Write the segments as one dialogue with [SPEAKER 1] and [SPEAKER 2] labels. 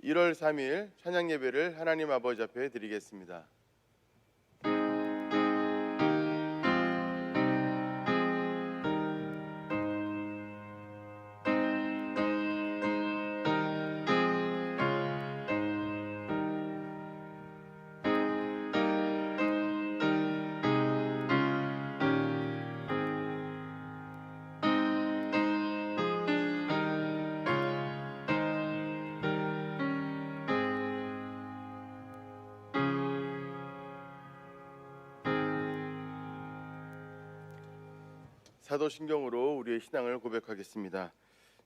[SPEAKER 1] 1월 3일 찬양 예배를 하나님 아버지 앞에 드리겠습니다. 사도신경으로 우리의 신앙을 고백하겠습니다.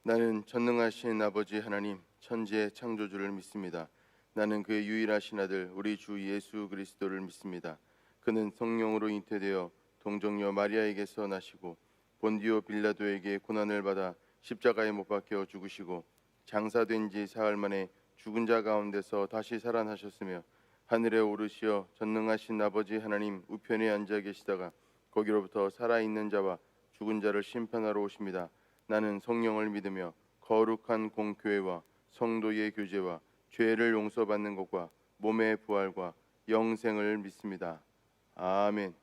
[SPEAKER 1] 나는 전능하신 아버지 하나님 천지의 창조주를 믿습니다. 나는 그의 유일하신 아들 우리 주 예수 그리스도를 믿습니다. 그는 성령으로 잉태되어 동정녀 마리아에게서 나시고 본디오 빌라도에게 고난을 받아 십자가에 못 박혀 죽으시고 장사된 지 사흘 만에 죽은 자 가운데서 다시 살아나셨으며 하늘에 오르시어 전능하신 아버지 하나님 우편에 앉아 계시다가 거기로부터 살아있는 자와 죽은 자를 심판하러 오십니다. 나는 성령을 믿으며 거룩한 공교회와 성도의 교제와 죄를 용서받는 것과 몸의 부활과 영생을 믿습니다. 아멘.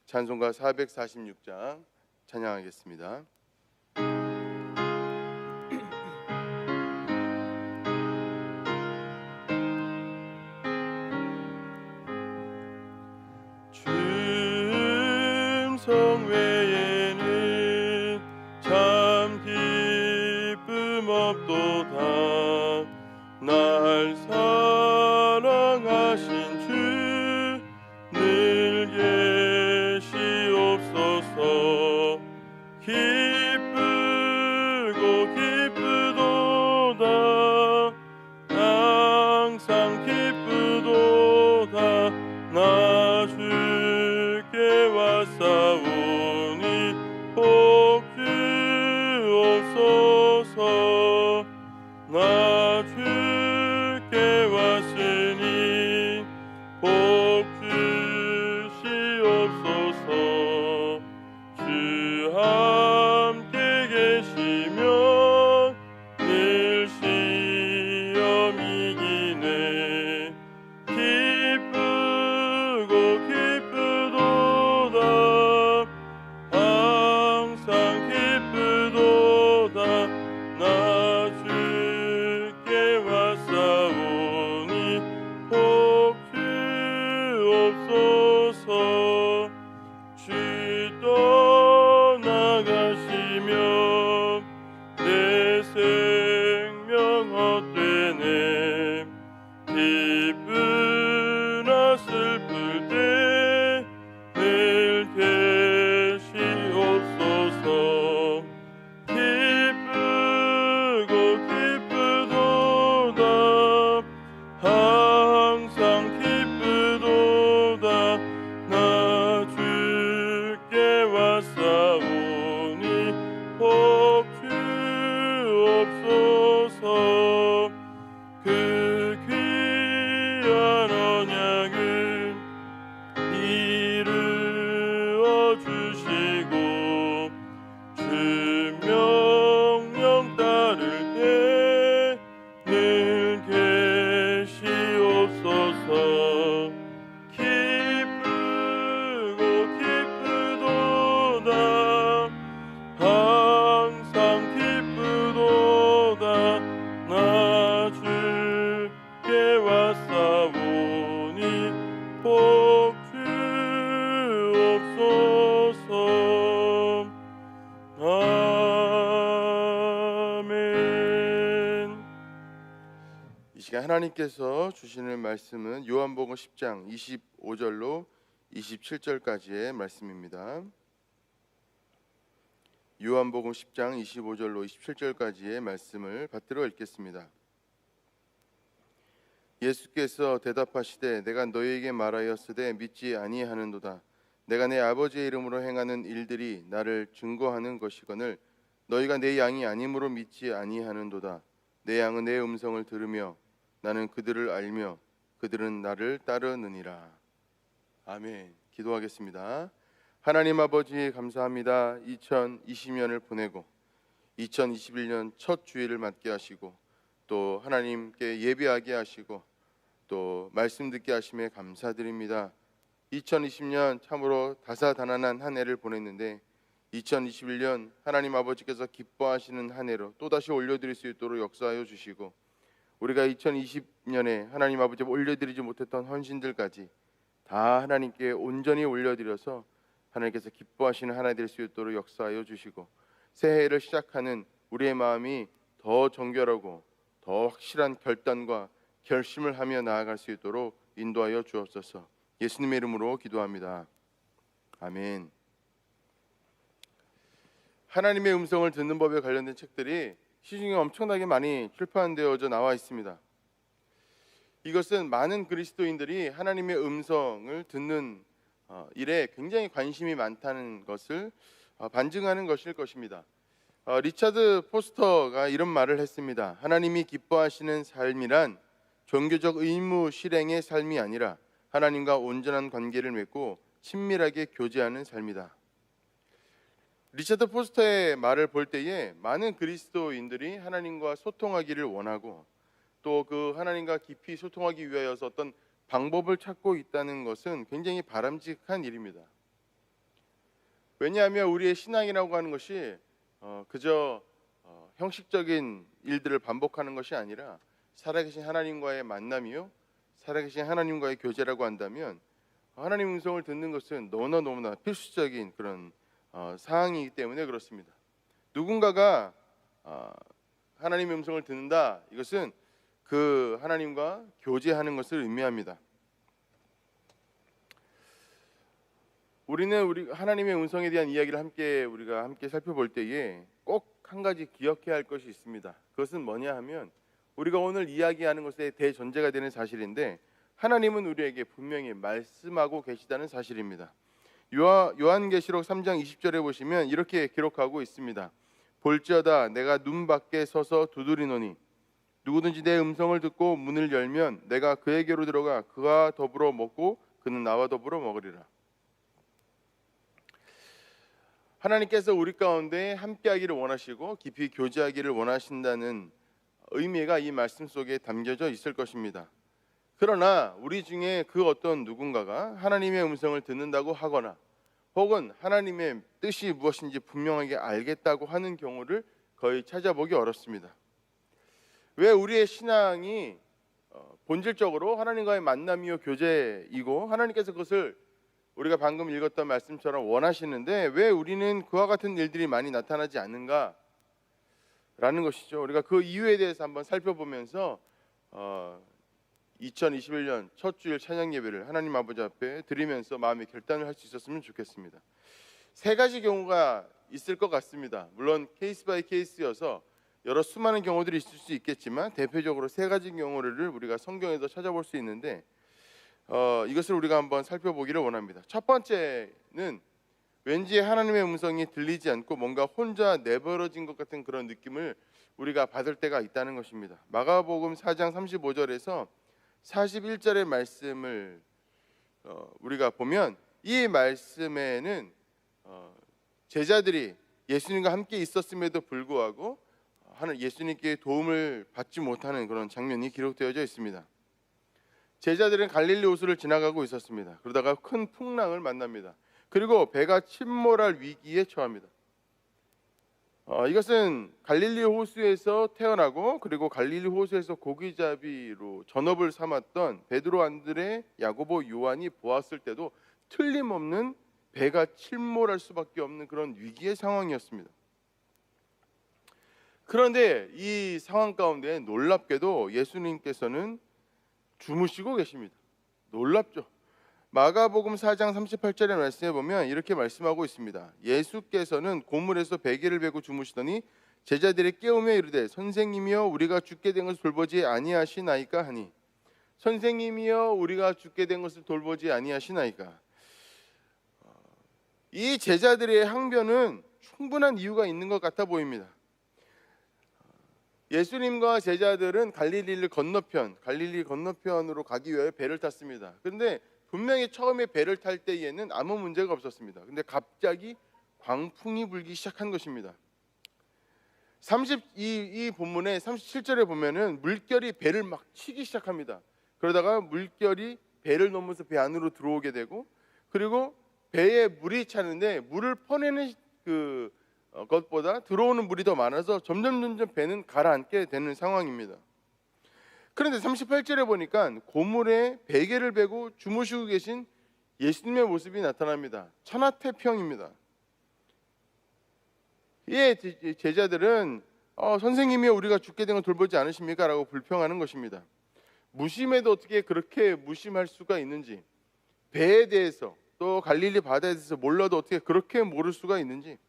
[SPEAKER 1] 찬송가 446장 찬양하겠습니다. 춤성 외에는 참 기쁨 없도다. 날 사랑하신 주 늘 계시옵소서. 기쁘고 기쁘도다. 항상 기쁘도다. 나 주께 왔사오니 복 주옵소서. 나 주께 왔으니 복 주시옵소서. 주 함께 계시면 늘 시험이 이기네. 기쁘고 기쁘도다. 항상 기쁘도다. 나 주께 왔사오니 복 주옵소서. 주 떠나가시면 내 생명 헛되네. 기쁘나 슬플 때 늘 계시옵소서. 기쁘고 기쁘도다. 항상 기쁘도다. 나 주께 왔사오니 복 주옵소서. 그 귀한 언약을 이루어 주시고 주 명령 따를 때 늘 계시옵소서. 기쁘고 기쁘도다. 항상 기쁘도다. 나 주께 왔사오니 복 주옵소서. 아멘. 이 시간 하나님께서 주시는 말씀은 요한복음 10장 25절로 27절까지의 말씀입니다. 요한복음 10장 25절로 27절까지의 말씀을 받들어 읽겠습니다. 예수께서 대답하시되 내가 너희에게 말하였으되 믿지 아니하는도다. 내가 내 아버지의 이름으로 행하는 일들이 나를 증거하는 것이거늘 너희가 내 양이 아님으로 믿지 아니하는도다. 내 양은 내 음성을 들으며 나는 그들을 알며 그들은 나를 따르느니라. 아멘. 기도하겠습니다. 하나님 아버지 감사합니다. 2020년을 보내고 2021년 첫 주일을 맞게 하시고 또 하나님께 예배하게 하시고 또 말씀 듣게 하심에 감사드립니다. 2020년 참으로 다사다난한 한 해를 보냈는데 2021년 하나님 아버지께서 기뻐하시는 한 해로 또다시 올려드릴 수 있도록 역사하여 주시고, 우리가 2020년에 하나님 아버지 올려드리지 못했던 헌신들까지 다 하나님께 온전히 올려드려서 하나님께서 기뻐하시는 한 해 될 수 있도록 역사하여 주시고, 새해를 시작하는 우리의 마음이 더 정결하고 더 확실한 결단과 결심을 하며 나아갈 수 있도록 인도하여 주옵소서. 예수님의 이름으로 기도합니다. 아멘. 하나님의 음성을 듣는 법에 관련된 책들이 시중에 엄청나게 많이 출판되어져 나와 있습니다. 이것은 많은 그리스도인들이 하나님의 음성을 듣는 일에 굉장히 관심이 많다는 것을 반증하는 것일 것입니다. 리차드 포스터가 이런 말을 했습니다. 하나님이 기뻐하시는 삶이란 종교적 의무 실행의 삶이 아니라 하나님과 온전한 관계를 맺고 친밀하게 교제하는 삶이다. 리차드 포스터의 말을 볼 때에 많은 그리스도인들이 하나님과 소통하기를 원하고 또 그 하나님과 깊이 소통하기 위하여서 어떤 방법을 찾고 있다는 것은 굉장히 바람직한 일입니다. 왜냐하면 우리의 신앙이라고 하는 것이 그저 형식적인 일들을 반복하는 것이 아니라 살아계신 하나님과의 만남이요, 살아계신 하나님과의 교제라고 한다면 하나님 음성을 듣는 것은 너무나 필수적인 그런 사항이기 때문에 그렇습니다. 누군가가 하나님의 음성을 듣는다, 이것은 그 하나님과 교제하는 것을 의미합니다. 우리 하나님의 음성에 대한 이야기를 우리가 함께 살펴볼 때에 꼭 한 가지 기억해야 할 것이 있습니다. 그것은 뭐냐 하면 우리가 오늘 이야기하는 것의 대전제가 되는 사실인데, 하나님은 우리에게 분명히 말씀하고 계시다는 사실입니다. 요한계시록 3장 20절에 보시면 이렇게 기록하고 있습니다. 볼지어다 내가 눈 밖에 서서 두드리노니 누구든지 내 음성을 듣고 문을 열면 내가 그에게로 들어가 그와 더불어 먹고 그는 나와 더불어 먹으리라. 하나님께서 우리 가운데 함께하기를 원하시고 깊이 교제하기를 원하신다는 의미가 이 말씀 속에 담겨져 있을 것입니다. 그러나 우리 중에 그 어떤 누군가가 하나님의 음성을 듣는다고 하거나 혹은 하나님의 뜻이 무엇인지 분명하게 알겠다고 하는 경우를 거의 찾아보기 어렵습니다. 왜 우리의 신앙이 본질적으로 하나님과의 만남이요 교제이고 하나님께서 그것을 우리가 방금 읽었던 말씀처럼 원하시는데 왜 우리는 그와 같은 일들이 많이 나타나지 않는가 라는 것이죠. 우리가 그 이유에 대해서 한번 살펴보면서 2021년 첫 주일 찬양 예배를 하나님 아버지 앞에 드리면서 마음의 결단을 할 수 있었으면 좋겠습니다. 세 가지 경우가 있을 것 같습니다. 물론 케이스 바이 케이스여서 여러 수많은 경우들이 있을 수 있겠지만 대표적으로 세 가지 경우를 우리가 성경에서 찾아볼 수 있는데 이것을 우리가 한번 살펴보기를 원합니다. 첫 번째는 왠지 하나님의 음성이 들리지 않고 뭔가 혼자 내버려진 것 같은 그런 느낌을 우리가 받을 때가 있다는 것입니다. 마가복음 4장 35절에서 41절의 말씀을 우리가 보면 이 말씀에는 제자들이 예수님과 함께 있었음에도 불구하고 예수님께 도움을 받지 못하는 그런 장면이 기록되어져 있습니다. 제자들은 갈릴리 호수를 지나가고 있었습니다. 그러다가 큰 풍랑을 만납니다. 그리고 배가 침몰할 위기에 처합니다. 이것은 갈릴리 호수에서 태어나고 그리고 갈릴리 호수에서 고기잡이로 전업을 삼았던 베드로, 안드레, 야고보, 요한이 보았을 때도 틀림없는 배가 침몰할 수밖에 없는 그런 위기의 상황이었습니다. 그런데 이 상황 가운데 놀랍게도 예수님께서는 주무시고 계십니다. 놀랍죠. 마가복음 4장 38절의 말씀에 보면 이렇게 말씀하고 있습니다. 예수께서는 고물에서 베개를 베고 주무시더니 제자들이 깨우며 이르되 선생님이여 우리가 죽게 된 것을 돌보지 아니하시나이까 하니, 선생님이여 우리가 죽게 된 것을 돌보지 아니하시나이까. 이 제자들의 항변은 충분한 이유가 있는 것 같아 보입니다. 예수님과 제자들은 갈릴리 건너편으로 가기 위해 배를 탔습니다. 그런데 분명히 처음에 배를 탈 때에는 아무 문제가 없었습니다. 근데 갑자기 광풍이 불기 시작한 것입니다. 이 본문의 37절에 보면은 물결이 배를 막 치기 시작합니다. 그러다가 물결이 배를 넘어서 배 안으로 들어오게 되고, 그리고 배에 물이 차는데 물을 퍼내는 것보다 들어오는 물이 더 많아서 점점 배는 가라앉게 되는 상황입니다. 그런데 38절에 보니까 고물에 베개를 베고 주무시고 계신 예수님의 모습이 나타납니다. 천하태평입니다. 이 제자들은 선생님이 우리가 죽게 된 걸 돌보지 않으십니까? 라고 불평하는 것입니다. 무심해도 어떻게 그렇게 무심할 수가 있는지, 배에 대해서 또 갈릴리 바다에 대해서 몰라도 어떻게 그렇게 모를 수가 있는지,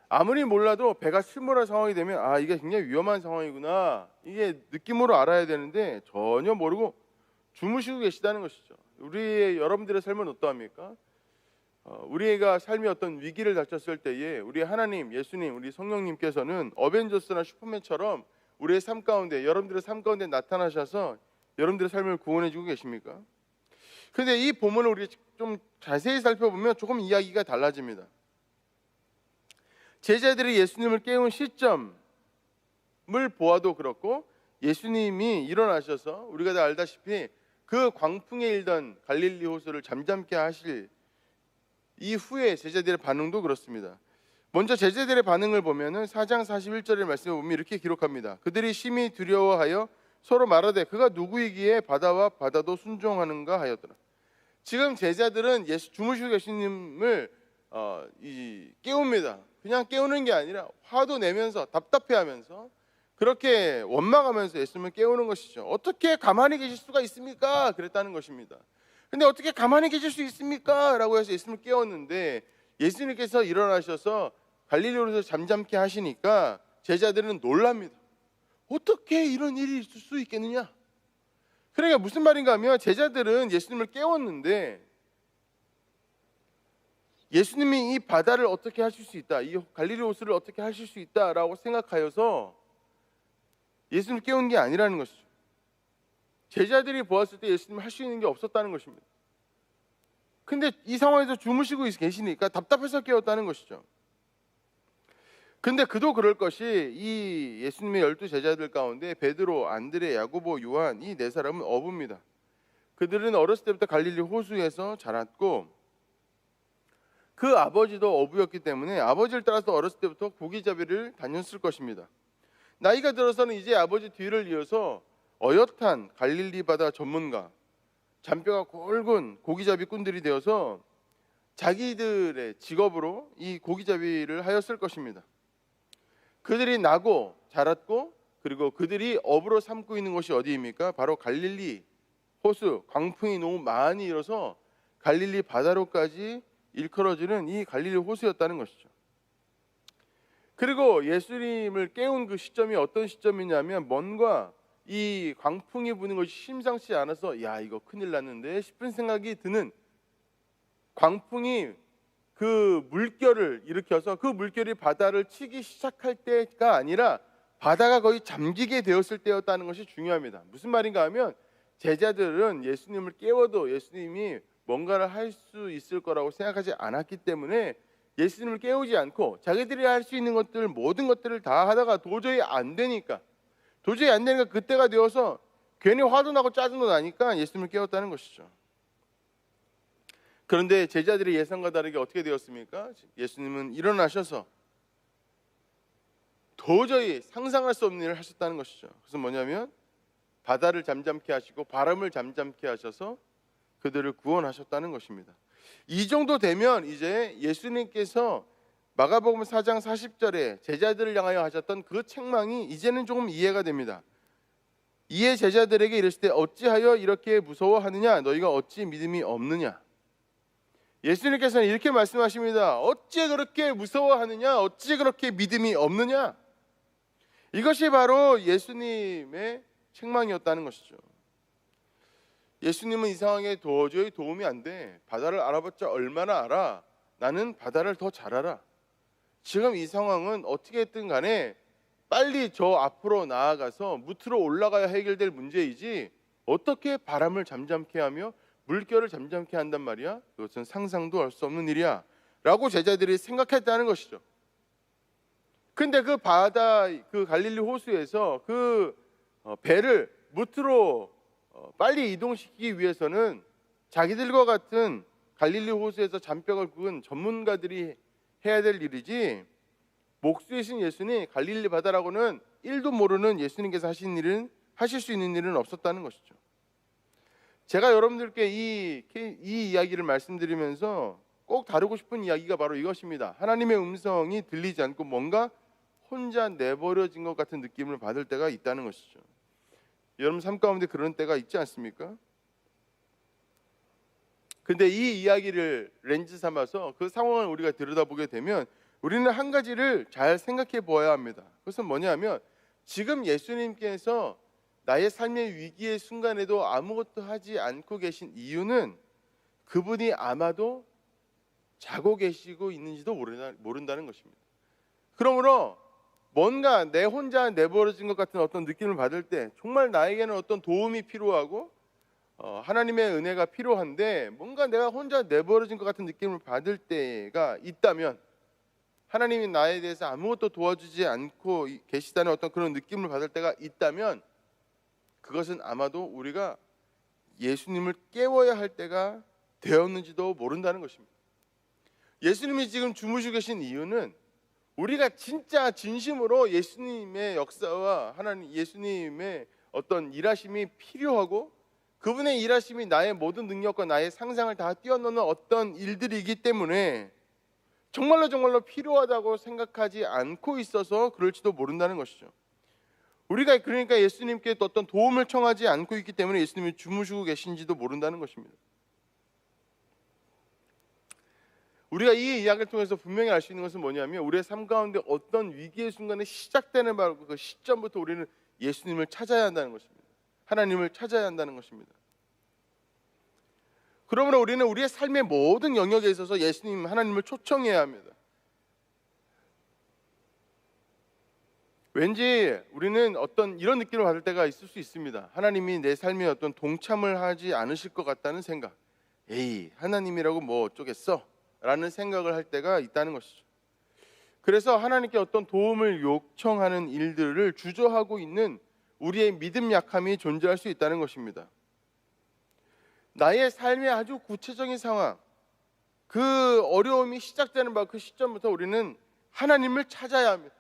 [SPEAKER 1] 아무리 몰라도 배가 침몰할 상황이 되면 이게 굉장히 위험한 상황이구나, 이게 느낌으로 알아야 되는데 전혀 모르고 주무시고 계시다는 것이죠. 여러분들의 삶은 어떠합니까? 우리가 삶이 어떤 위기를 닥쳤을 때에 우리 하나님, 예수님, 우리 성령님께서는 어벤져스나 슈퍼맨처럼 우리의 삶 가운데, 여러분들의 삶 가운데 나타나셔서 여러분들의 삶을 구원해주고 계십니까? 그런데 이 본문을 우리가 좀 자세히 살펴보면 조금 이야기가 달라집니다. 제자들이 예수님을 깨운 시점을 보아도 그렇고, 예수님이 일어나셔서 우리가 다 알다시피 그 광풍에 일던 갈릴리 호수를 잠잠케 하실 이후에 제자들의 반응도 그렇습니다. 먼저 제자들의 반응을 보면은 4장 41절의 말씀을 보면 이렇게 기록합니다. 그들이 심히 두려워하여 서로 말하되 그가 누구이기에 바다와 바다도 순종하는가 하였더라. 지금 제자들은 주무시고 계시님을 깨웁니다. 그냥 깨우는 게 아니라 화도 내면서 답답해하면서 그렇게 원망하면서 예수님을 깨우는 것이죠. 어떻게 가만히 계실 수가 있습니까? 그랬다는 것입니다. 근데 어떻게 가만히 계실 수 있습니까? 라고 해서 예수님을 깨웠는데, 예수님께서 일어나셔서 갈릴리로서 잠잠케 하시니까 제자들은 놀랍니다. 어떻게 이런 일이 있을 수 있겠느냐? 그러니까 무슨 말인가 하면, 제자들은 예수님을 깨웠는데 예수님이 이 바다를 어떻게 하실 수 있다, 이 갈릴리 호수를 어떻게 하실 수 있다라고 생각하여서 예수님을 깨운 게 아니라는 것이죠. 제자들이 보았을 때 예수님을 할 수 있는 게 없었다는 것입니다. 근데 이 상황에서 주무시고 계시니까 답답해서 깨웠다는 것이죠. 근데 그도 그럴 것이, 이 예수님의 12 제자들 가운데 베드로, 안드레, 야고보, 요한, 이 네 사람은 어부입니다. 그들은 어렸을 때부터 갈릴리 호수에서 자랐고, 그 아버지도 어부였기 때문에 아버지를 따라서 어렸을 때부터 고기잡이를 다녔을 것입니다. 나이가 들어서는 이제 아버지 뒤를 이어서 어엿한 갈릴리 바다 전문가, 잔뼈가 굵은 고기잡이꾼들이 되어서 자기들의 직업으로 이 고기잡이를 하였을 것입니다. 그들이 나고 자랐고, 그리고 그들이 업으로 삼고 있는 곳이 어디입니까? 바로 갈릴리 호수, 광풍이 너무 많이 일어서 갈릴리 바다로까지 일컬어지는 이 갈릴리 호수였다는 것이죠. 그리고 예수님을 깨운 그 시점이 어떤 시점이냐면, 뭔가 이 광풍이 부는 것이 심상치 않아서 이거 큰일 났는데 싶은 생각이 드는, 광풍이 그 물결을 일으켜서 그 물결이 바다를 치기 시작할 때가 아니라 바다가 거의 잠기게 되었을 때였다는 것이 중요합니다. 무슨 말인가 하면, 제자들은 예수님을 깨워도 예수님이 뭔가를 할 수 있을 거라고 생각하지 않았기 때문에 예수님을 깨우지 않고 자기들이 할 수 있는 것들, 모든 것들을 다 하다가 도저히 안 되니까 그때가 되어서 괜히 화도 나고 짜증도 나니까 예수님을 깨웠다는 것이죠. 그런데 제자들의 예상과 다르게 어떻게 되었습니까? 예수님은 일어나셔서 도저히 상상할 수 없는 일을 하셨다는 것이죠. 그래서 뭐냐면, 바다를 잠잠케 하시고 바람을 잠잠케 하셔서 그들을 구원하셨다는 것입니다. 이 정도 되면 이제 예수님께서 마가복음 4장 40절에 제자들을 향하여 하셨던 그 책망이 이제는 조금 이해가 됩니다. 이에 제자들에게 이르시되 어찌하여 이렇게 무서워하느냐? 너희가 어찌 믿음이 없느냐? 예수님께서는 이렇게 말씀하십니다. 어찌 그렇게 무서워하느냐? 어찌 그렇게 믿음이 없느냐? 이것이 바로 예수님의 책망이었다는 것이죠. 예수님은 이 상황에 도저히 도움이 안 돼. 바다를 알아봤자 얼마나 알아. 나는 바다를 더 잘 알아. 지금 이 상황은 어떻게 했든 간에 빨리 저 앞으로 나아가서 무트로 올라가야 해결될 문제이지, 어떻게 바람을 잠잠케 하며 물결을 잠잠케 한단 말이야? 그것은 상상도 할 수 없는 일이야 라고 제자들이 생각했다는 것이죠. 근데 그 바다, 그 갈릴리 호수에서 그 배를 무트로 빨리 이동시키기 위해서는 자기들과 같은 갈릴리 호수에서 잔뼈가 굵은 전문가들이 해야 될 일이지, 목수이신 예수님, 갈릴리 바다라고는 1도 모르는 예수님께서 하실 수 있는 일은 없었다는 것이죠. 제가 여러분들께 이 이야기를 말씀드리면서 꼭 다루고 싶은 이야기가 바로 이것입니다. 하나님의 음성이 들리지 않고 뭔가 혼자 내버려진 것 같은 느낌을 받을 때가 있다는 것이죠. 여러분 삶 가운데 그런 때가 있지 않습니까? 근데 이 이야기를 렌즈 삼아서 그 상황을 우리가 들여다보게 되면 우리는 한 가지를 잘 생각해 보아야 합니다. 그것은 뭐냐면, 지금 예수님께서 나의 삶의 위기의 순간에도 아무것도 하지 않고 계신 이유는 그분이 아마도 자고 계시고 있는지도 모른다는 것입니다. 그러므로 뭔가 내 혼자 내버려진 것 같은 어떤 느낌을 받을 때, 정말 나에게는 어떤 도움이 필요하고 하나님의 은혜가 필요한데 뭔가 내가 혼자 내버려진 것 같은 느낌을 받을 때가 있다면, 하나님이 나에 대해서 아무것도 도와주지 않고 계시다는 어떤 그런 느낌을 받을 때가 있다면, 그것은 아마도 우리가 예수님을 깨워야 할 때가 되었는지도 모른다는 것입니다. 예수님이 지금 주무시고 계신 이유는 우리가 진짜 진심으로 예수님의 역사와 예수님의 어떤 일하심이 필요하고, 그분의 일하심이 나의 모든 능력과 나의 상상을 다 뛰어넘는 어떤 일들이기 때문에 정말로 필요하다고 생각하지 않고 있어서 그럴지도 모른다는 것이죠. 우리가 그러니까 예수님께 어떤 도움을 청하지 않고 있기 때문에 예수님이 주무시고 계신지도 모른다는 것입니다. 우리가 이 이야기를 통해서 분명히 알 수 있는 것은 뭐냐면, 우리의 삶 가운데 어떤 위기의 순간에 시작되는 바로 그 시점부터 우리는 예수님을 찾아야 한다는 것입니다. 하나님을 찾아야 한다는 것입니다. 그러므로 우리는 우리의 삶의 모든 영역에 있어서 예수님, 하나님을 초청해야 합니다. 왠지 우리는 어떤 이런 느낌을 받을 때가 있을 수 있습니다. 하나님이 내 삶에 어떤 동참을 하지 않으실 것 같다는 생각. 에이, 하나님이라고 뭐 어쩌겠어? 라는 생각을 할 때가 있다는 것이죠. 그래서 하나님께 어떤 도움을 요청하는 일들을 주저하고 있는 우리의 믿음 약함이 존재할 수 있다는 것입니다. 나의 삶의 아주 구체적인 상황, 그 어려움이 시작되는 그 시점부터 우리는 하나님을 찾아야 합니다.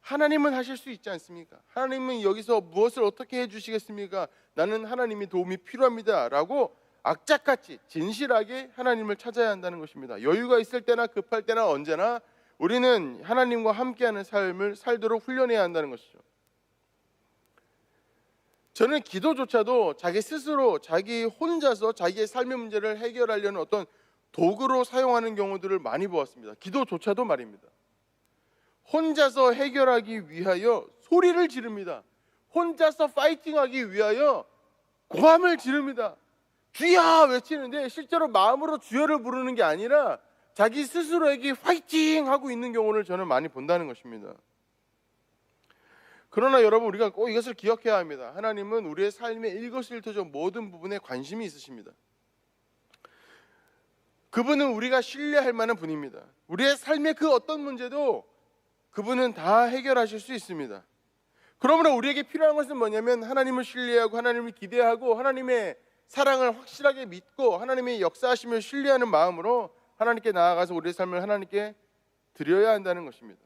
[SPEAKER 1] 하나님은 하실 수 있지 않습니까? 하나님은 여기서 무엇을 어떻게 해주시겠습니까? 나는 하나님이 도움이 필요합니다 라고 악착같이 진실하게 하나님을 찾아야 한다는 것입니다. 여유가 있을 때나 급할 때나 언제나 우리는 하나님과 함께하는 삶을 살도록 훈련해야 한다는 것이죠. 저는 기도조차도 자기 스스로, 자기 혼자서 자기의 삶의 문제를 해결하려는 어떤 도구로 사용하는 경우들을 많이 보았습니다. 기도조차도 말입니다. 혼자서 해결하기 위하여 소리를 지릅니다. 혼자서 파이팅하기 위하여 고함을 지릅니다. 주여 외치는데 실제로 마음으로 주여를 부르는 게 아니라 자기 스스로에게 파이팅 하고 있는 경우를 저는 많이 본다는 것입니다. 그러나 여러분, 우리가 꼭 이것을 기억해야 합니다. 하나님은 우리의 삶의 일거수일투족 모든 부분에 관심이 있으십니다. 그분은 우리가 신뢰할 만한 분입니다. 우리의 삶의 그 어떤 문제도 그분은 다 해결하실 수 있습니다. 그러므로 우리에게 필요한 것은 뭐냐면, 하나님을 신뢰하고 하나님을 기대하고 하나님의 사랑을 확실하게 믿고 하나님의 역사하심을 신뢰하는 마음으로 하나님께 나아가서 우리의 삶을 하나님께 드려야 한다는 것입니다.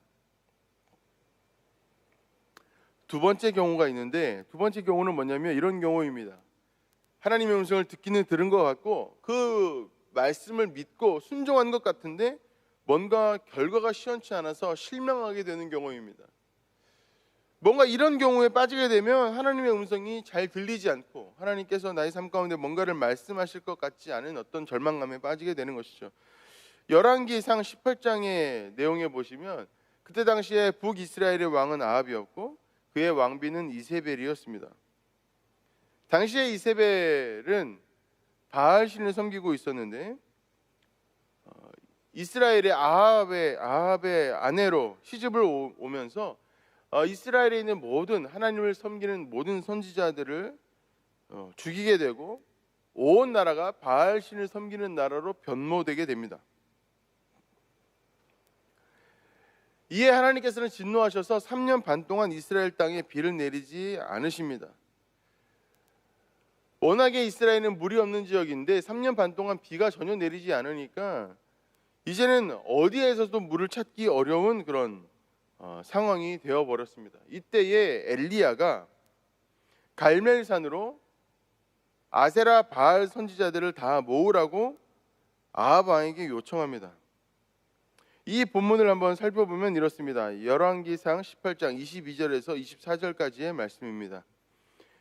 [SPEAKER 1] 두 번째 경우가 있는데, 두 번째 경우는 뭐냐면 이런 경우입니다. 하나님의 음성을 듣기는 들은 것 같고 그 말씀을 믿고 순종한 것 같은데 뭔가 결과가 시원치 않아서 실망하게 되는 경우입니다. 뭔가 이런 경우에 빠지게 되면 하나님의 음성이 잘 들리지 않고 하나님께서 나의 삶 가운데 뭔가를 말씀하실 것 같지 않은 어떤 절망감에 빠지게 되는 것이죠. 열왕기상 18장의 내용에 보시면, 그때 당시에 북이스라엘의 왕은 아합이었고 그의 왕비는 이세벨이었습니다. 당시에 이세벨은 바알신을 섬기고 있었는데 이스라엘의 아합의 아내로 시집을 오면서 이스라엘에 있는 모든 하나님을 섬기는 모든 선지자들을 죽이게 되고 온 나라가 바알신을 섬기는 나라로 변모되게 됩니다. 이에 하나님께서는 진노하셔서 3년 반 동안 이스라엘 땅에 비를 내리지 않으십니다. 워낙에 이스라엘은 물이 없는 지역인데 3년 반 동안 비가 전혀 내리지 않으니까 이제는 어디에서도 물을 찾기 어려운 그런 상황이 되어버렸습니다. 이때에 엘리야가 갈멜산으로 아세라 바알 선지자들을 다 모으라고 아합 왕에게 요청합니다. 이 본문을 한번 살펴보면 이렇습니다. 열왕기상 18장 22절에서 24절까지의 말씀입니다.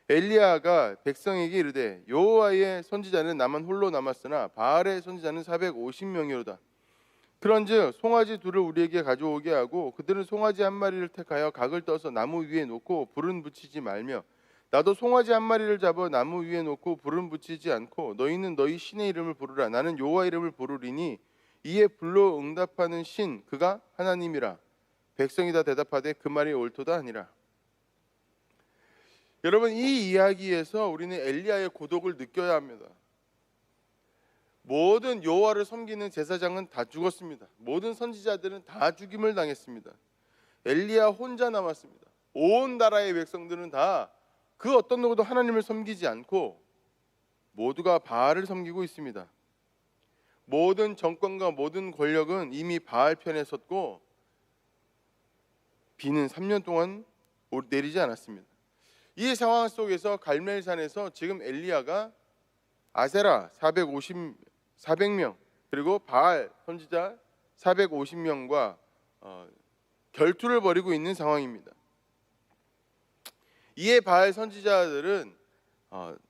[SPEAKER 1] 엘리야가 백성에게 이르되 여호와의 선지자는 나만 홀로 남았으나 바알의 선지자는 450명이로다. 그런즉 송아지 둘을 우리에게 가져오게 하고 그들은 송아지 한 마리를 택하여 각을 떠서 나무 위에 놓고 불은 붙이지 말며 나도 송아지 한 마리를 잡아 나무 위에 놓고 불은 붙이지 않고 너희는 너희 신의 이름을 부르라. 나는 여호와 이름을 부르리니 이에 불로 응답하는 신 그가 하나님이라. 백성이 다 대답하되 그 말이 옳도다 하니라. 여러분, 이 이야기에서 우리는 엘리야의 고독을 느껴야 합니다. 모든 여호와를 섬기는 제사장은 다 죽었습니다. 모든 선지자들은 다 죽임을 당했습니다. 엘리야 혼자 남았습니다. 온 나라의 백성들은 다 그 어떤 누구도 하나님을 섬기지 않고 모두가 바알을 섬기고 있습니다. 모든 정권과 모든 권력은 이미 바알 편에 섰고 비는 3년 동안 내리지 않았습니다. 이 상황 속에서 갈멜산에서 지금 엘리야가 아세라 400명 그리고 바알 선지자 450명과 결투를 벌이고 있는 상황입니다. 이에 바알 선지자들은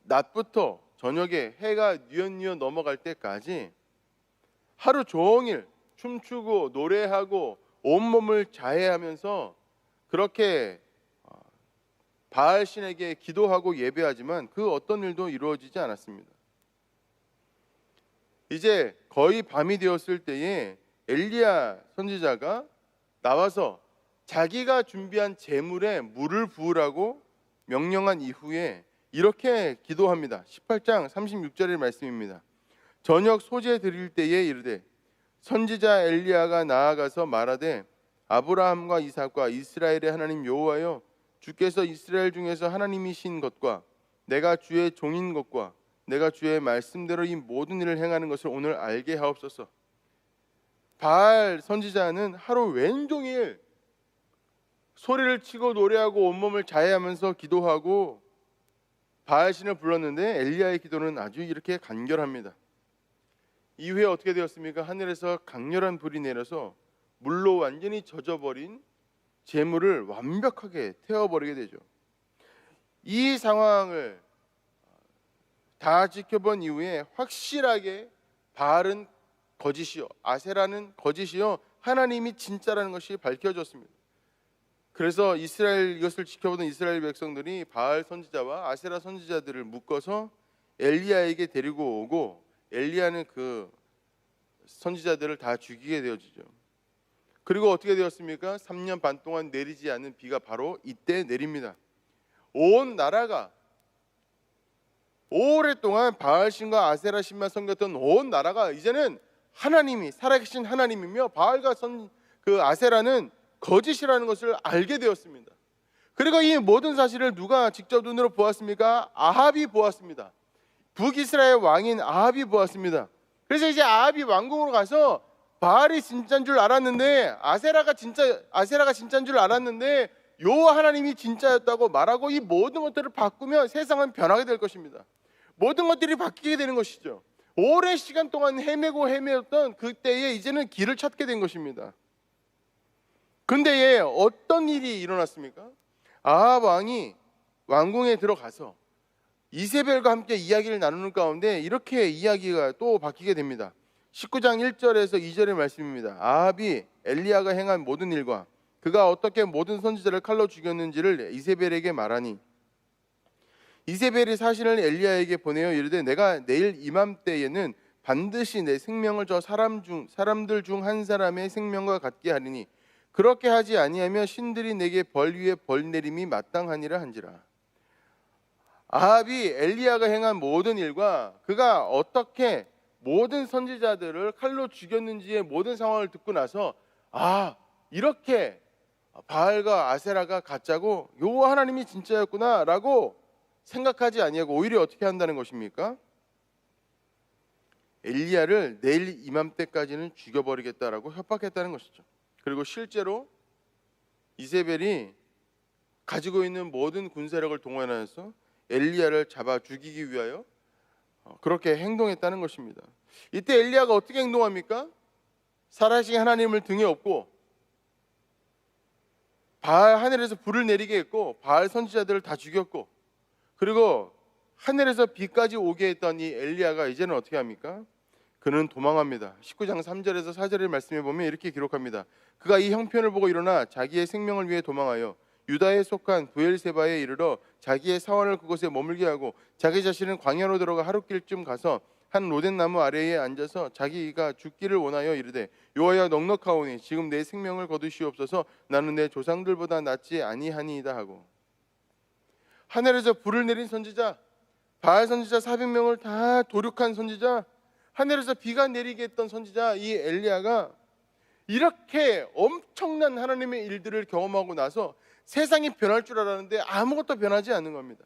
[SPEAKER 1] 낮부터 저녁에 해가 뉘엿뉘엿 넘어갈 때까지 하루 종일 춤추고 노래하고 온몸을 자해하면서 그렇게 바알 신에게 기도하고 예배하지만 그 어떤 일도 이루어지지 않았습니다. 이제 거의 밤이 되었을 때에 엘리야 선지자가 나와서 자기가 준비한 제물에 물을 부으라고 명령한 이후에 이렇게 기도합니다. 18장 36절의 말씀입니다. 저녁 소제 드릴 때에 이르되 선지자 엘리야가 나아가서 말하되 아브라함과 이삭과 이스라엘의 하나님 여호와여 주께서 이스라엘 중에서 하나님이신 것과 내가 주의 종인 것과 내가 주의 말씀대로 이 모든 일을 행하는 것을 오늘 알게 하옵소서. 바알 선지자는 하루 왼종일 소리를 치고 노래하고 온몸을 자해하면서 기도하고 바알 신을 불렀는데 엘리야의 기도는 아주 이렇게 간결합니다. 이후에 어떻게 되었습니까? 하늘에서 강렬한 불이 내려서 물로 완전히 젖어버린 재물을 완벽하게 태워버리게 되죠. 이 상황을 다 지켜본 이후에 확실하게 바알은 거짓이요 아세라는 거짓이요 하나님이 진짜라는 것이 밝혀졌습니다. 그래서 이것을 지켜보던 이스라엘 백성들이 바알 선지자와 아세라 선지자들을 묶어서 엘리야에게 데리고 오고 엘리야는 그 선지자들을 다 죽이게 되어지죠. 그리고 어떻게 되었습니까? 3년 반 동안 내리지 않은 비가 바로 이때 내립니다. 온 나라가 오랫동안 바알신과 아세라신만 섬겼던 온 나라가 이제는 하나님이 살아계신 하나님이며 바알과 그 아세라는 거짓이라는 것을 알게 되었습니다. 그리고 이 모든 사실을 누가 직접 눈으로 보았습니까? 아합이 보았습니다. 북이스라엘 왕인 아합이 보았습니다. 그래서 이제 아합이 왕궁으로 가서 바알이 진짜인 줄 알았는데 아세라가 진짜인 줄 알았는데 여호와 하나님이 진짜였다고 말하고 이 모든 것들을 바꾸면 세상은 변하게 될 것입니다. 모든 것들이 바뀌게 되는 것이죠. 오랜 시간 동안 헤매었던 그때에 이제는 길을 찾게 된 것입니다. 근데 어떤 일이 일어났습니까? 아합 왕이 왕궁에 들어가서 이세벨과 함께 이야기를 나누는 가운데 이렇게 이야기가 또 바뀌게 됩니다. 19장 1절에서 2절의 말씀입니다. 아합이 엘리야가 행한 모든 일과 그가 어떻게 모든 선지자를 칼로 죽였는지를 이세벨에게 말하니 이세벨이 사신을 엘리야에게 보내어 이르되 내가 내일 이맘때에는 반드시 내 생명을 저 사람들 중 한 사람의 생명과 같게 하리니 그렇게 하지 아니하면 신들이 내게 벌 위에 벌 내림이 마땅하니라 한지라. 아합이 엘리야가 행한 모든 일과 그가 어떻게 모든 선지자들을 칼로 죽였는지의 모든 상황을 듣고 나서 이렇게 바알과 아세라가 가짜고 여호와 하나님이 진짜였구나라고 생각하지 아니하고 오히려 어떻게 한다는 것입니까? 엘리야를 내일 이맘때까지는 죽여버리겠다라고 협박했다는 것이죠. 그리고 실제로 이세벨이 가지고 있는 모든 군사력을 동원해서 엘리야를 잡아 죽이기 위하여 그렇게 행동했다는 것입니다. 이때 엘리야가 어떻게 행동합니까? 살아계신 하나님을 등에 업고 바알 하늘에서 불을 내리게 했고 바알 선지자들을 다 죽였고 그리고 하늘에서 비까지 오게 했던 이 엘리야가 이제는 어떻게 합니까? 그는 도망합니다. 19장 3절에서 4절의 말씀에 보면 이렇게 기록합니다. 그가 이 형편을 보고 일어나 자기의 생명을 위해 도망하여 유다에 속한 브엘세바에 이르러 자기의 사원을 그곳에 머물게 하고 자기 자신은 광야로 들어가 하룻길쯤 가서 한 로덴나무 아래에 앉아서 자기가 죽기를 원하여 이르되 여호와여 넉넉하오니 지금 내 생명을 거두시옵소서 나는 내 조상들보다 낫지 아니하니이다 하고 하늘에서 불을 내린 선지자 바알 선지자 400명을 다 도륙한 선지자 하늘에서 비가 내리게 했던 선지자 이 엘리야가 이렇게 엄청난 하나님의 일들을 경험하고 나서 세상이 변할 줄 알았는데 아무것도 변하지 않는 겁니다.